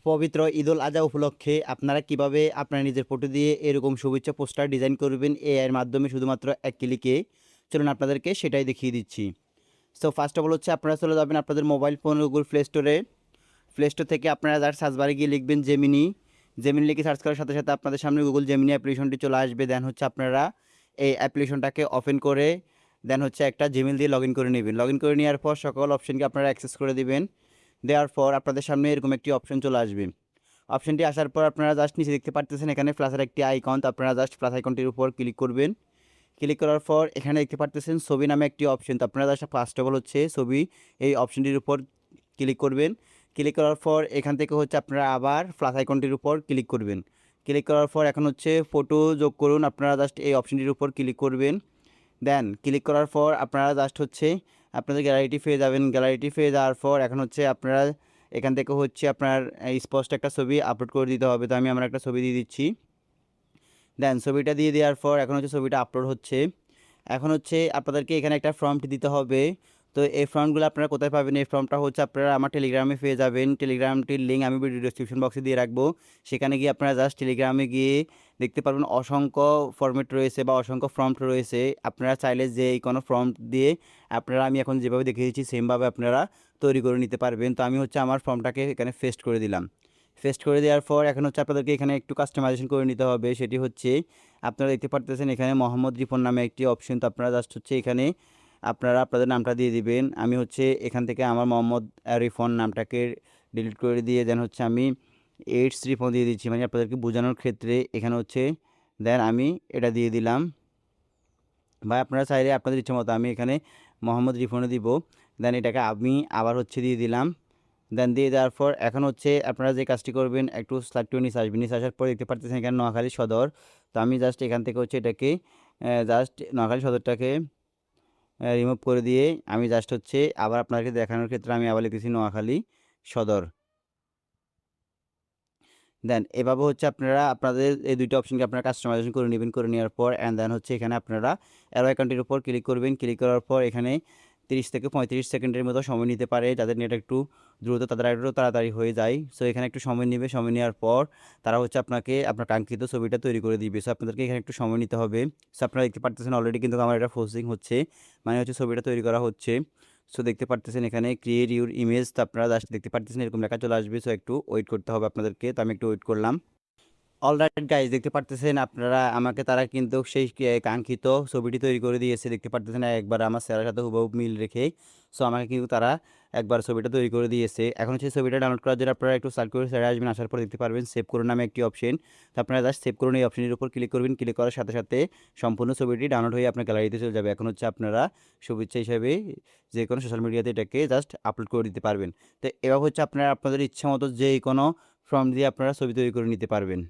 পবিত্র ঈদুল আজহা উপলক্ষে আপনারা কিভাবে আপনার নিজের ফটো দিয়ে এরকম শুভেচ্ছা পোস্টার ডিজাইন করবেন এআই এর মাধ্যমে শুধুমাত্র এক ক্লিকে। চলুন আপনাদেরকে সেটাই দেখিয়ে দিচ্ছি। সো ফার্স্ট অফ অল হচ্ছে আপনারা চলে যাবেন আপনাদের মোবাইল ফোন গুগল প্লে স্টোরে। প্লে স্টোর থেকে আপনারা যার সার্চ বারে গিয়ে লিখবেন জেমিনি। জেমিনি লিখে সার্চ করার সাথে সাথে আপনাদের সামনে গুগল জেমিনি অ্যাপ্লিকেশনটি চলে আসবে। দেন হচ্ছে আপনারা এই অ্যাপ্লিকেশনটাকে ওপেন করে দেন হচ্ছে একটা জিমেল দিয়ে লগ ইন করে নেবেন। লগ ইন করে নেওয়ার পর সকল অপশনকে আপনারা অ্যাক্সেস করে দিবেন। দেওয়ার পর আপনাদের সামনে এরকম একটি অপশন চলে আসবে। অপশনটি আসার পর আপনারা জাস্ট নিচে দেখতে পারতেছেন এখানে প্লাসের একটি আইকন, তো আপনারা জাস্ট প্লাস আইকনটির উপর ক্লিক করবেন। ক্লিক করার পর এখানে দেখতে পারতেছেন ছবি নামে একটি অপশন, তো আপনারা জাস্ট ফার্স্ট অফ অল হচ্ছে ছবি এই অপশনটির উপর ক্লিক করবেন। ক্লিক করার পর এখান থেকে হচ্ছে আপনারা আবার প্লাস আইকনটির উপর ক্লিক করবেন। ক্লিক করার পর এখন হচ্ছে ফটো যোগ করুন, আপনারা জাস্ট এই অপশনটির উপর ক্লিক করবেন। দেন ক্লিক করার পর আপনারা জাস্ট হচ্ছে আপনাদের গ্যালারিটি পেয়ে যাবেন। গ্যালারিটি পেয়ে যাওয়ার পর এখন হচ্ছে আপনারা এখান থেকে হচ্ছে আপনার স্পষ্ট একটা ছবি আপলোড করে দিতে হবে। তো আমি আমার একটা ছবি দিয়ে দিচ্ছি। দেন ছবিটা দিয়ে দেওয়ার পর এখন হচ্ছে ছবিটা আপলোড হচ্ছে। এখন হচ্ছে আপনাদেরকে এখানে একটা ফর্মটি দিতে হবে। তো এই ফর্মগুলো আপনারা কোথায় পাবেন? এই ফর্মটা হচ্ছে আপনারা আমার টেলিগ্রামে পেয়ে যাবেন। টেলিগ্রামটির লিঙ্ক আমি ভিডিও ডেসক্রিপশন বক্সে দিয়ে রাখবো। সেখানে গিয়ে আপনারা জাস্ট টেলিগ্রামে গিয়ে দেখতে পারবেন অসংখ্য ফর্মেট রয়েছে বা অসংখ্য ফর্ম রয়েছে। আপনারা চাইলে যে কোনো ফর্ম দিয়ে আপনারা আমি এখন যেভাবে দেখিয়েছি সেমভাবে আপনারা তৈরি করে নিতে পারবেন। তো আমি হচ্ছে আমার ফর্মটাকে এখানে পেস্ট করে দিলাম। পেস্ট করে দেওয়ার পর এখন হচ্ছে আপনাদেরকে এখানে একটু কাস্টমাইজেশন করে নিতে হবে। সেটি হচ্ছে আপনারা দেখতে পারতেছেন এখানে মোহাম্মদ রিপন নামে একটি অপশন, তো আপনারা জাস্ট হচ্ছে এখানে আপনারা আপনাদের নামটা দিয়ে দিবেন। আমি হচ্ছে এখান থেকে আমার মোহাম্মদ রিফন নামটাকে ডিলিট করে দিয়ে দেন হচ্ছে আমি এইটস রিফন দিয়ে দিচ্ছি, মানে আপনাদেরকে বোঝানোর ক্ষেত্রে এখানে হচ্ছে দেন আমি এটা দিয়ে দিলাম। ভাই আপনারা চাইলে আপনাদের ইচ্ছে মতো আমি এখানে মোহাম্মদ রিফনে দিব। দেন এটাকে আমি আবার হচ্ছে দিয়ে দিলাম। দেন দিয়ে দেওয়ার পর এখন হচ্ছে আপনারা যে কাজটি করবেন একটু স্লাইড নিচে আসবেন। নিচে আসার পর দেখতে পাচ্ছেন এখানে নোয়াখালী সদর। তো আমি জাস্ট এখান থেকে হচ্ছে এটাকে জাস্ট নোয়াখালী সদরটাকে রিমুভ করে দিয়ে আমি জাস্ট হচ্ছে আবার আপনাকে দেখানোর ক্ষেত্রে আমি আবার লিখেছি নোয়াখালী সদর। দেন এভাবে হচ্ছে আপনারা আপনাদের এই দুইটা অপশনকে আপনারা কাস্টমাইজেশন করে নেবেন। করে নেওয়ার পর অ্যান্ড দেন হচ্ছে এখানে আপনারা অ্যারো আইকনটির উপর ক্লিক করবেন। ক্লিক করার পর এখানে 30 থেকে 35 সেকেন্ডের মতো সময় নিতে পারে। যাদের নেট একটু দ্রুত তাদের একটু তাড়াতাড়ি হয়ে যায়। সো এখানে একটু সময় নেবে। সময় নেওয়ার পর তারা হচ্ছে আপনাকে আপনার কাঙ্ক্ষিত ছবিটা তৈরি করে দিবে। সো আপনাদেরকে এখানে একটু সময় নিতে হবে। সো আপনারা দেখতে পারতেছেন অলরেডি কিন্তু আমার এটা প্রসেসিং হচ্ছে, মানে হচ্ছে ছবিটা তৈরি করা হচ্ছে। সো দেখতে পারতেছেন এখানে ক্রিয়েট ইউর ইমেজ, তো আপনারা জাস্ট দেখতে পারতেছেন এরকম লেখা চলে আসবে। সো একটু ওয়েট করতে হবে আপনাদেরকে। তো আমি একটু ওয়েট করলাম। অলরাইট গাইজ, দেখতে পারতেছেন আপনারা আমাকে তারা কিন্তু সেই কাঙ্ক্ষিত ছবিটি তৈরি করে দিয়েছে। দেখতে পারতেছেন একবার আমার স্যারের সাথে হুবহু মিল রেখে। সো আমাকে কিন্তু তারা একবার ছবিটা তৈরি করে দিয়েছে। এখন হচ্ছে ছবিটা ডাউনলোড করার জন্য আপনারা একটু সার্চ করে স্যারে আসবেন। আসার পর দেখতে পারবেন সেভ করুন নামে একটি অপশন। তো আপনারা জাস্ট সেভ করুন এই অপশনের উপর ক্লিক করবেন। ক্লিক করার সাথে সাথে সম্পূর্ণ ছবিটি ডাউনলোড হয়ে আপনার গ্যালারিতে চলে যাবে। এখন হচ্ছে আপনারা শুভেচ্ছা হিসাবে যে কোনো সোশ্যাল মিডিয়াতে এটাকে জাস্ট আপলোড করে দিতে পারবেন। তো এবার হচ্ছে আপনারা আপনাদের ইচ্ছা মতো যে কোনো ফর্ম দিয়ে আপনারা ছবি তৈরি করে নিতে পারবেন।